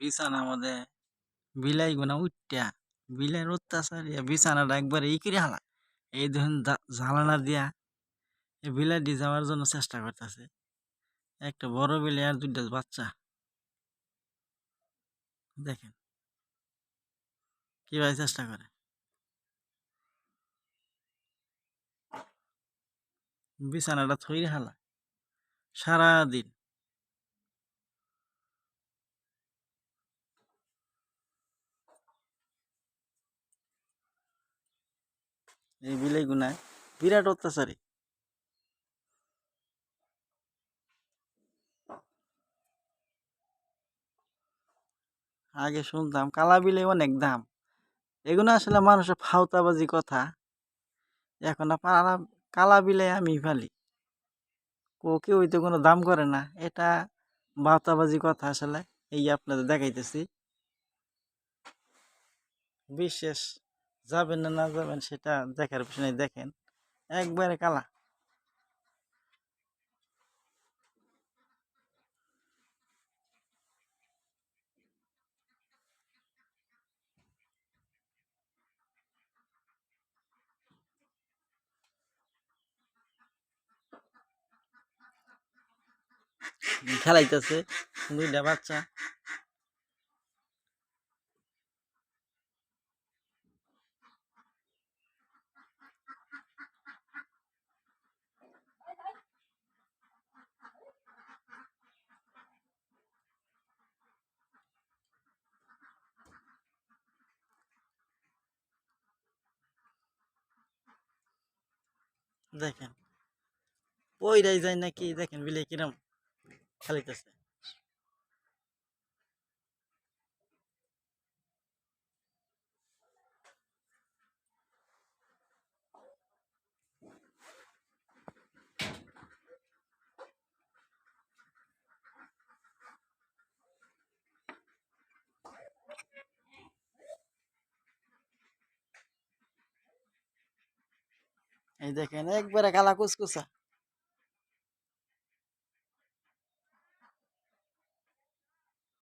বিছানার মধ্যে বিলাই গুনা উঠটা বিলের অত্যাচার বিছানাটা একবারে করে হালা এই ধরুন জ্বালানা দিয়া এই বিলাইটি যাওয়ার জন্য চেষ্টা করতেছে একটা বড় বিলাই আর দুইটা বাচ্চা দেখেন কিভাবে চেষ্টা করে বিছানাটা থইরে হালা সারাদিন এই বিলাই গুনায় বিরাট অত্যাচারী আগে শুনতাম কালা বিলাই অনেক দাম এগুলো আসলে মানুষের ফাউতাবাজি কথা এখন আপনার কালা বিলাই আমি ফালি কেউ তো কোনো দাম করে না এটা বাতাবাজি কথা আসলে এই আপনাদের দেখাইতেছি বিশেষ যাবেন না না যাবেন সেটা দেখার পিছনে দেখেন একবারে কালা খেলাইতেছে দুইটা বাচ্চা দেখেন ওইটাই যায় নাকি দেখেন বিলে কিরম খেলাইতেছে এই দেখেন একবারে কালা কুচকুচা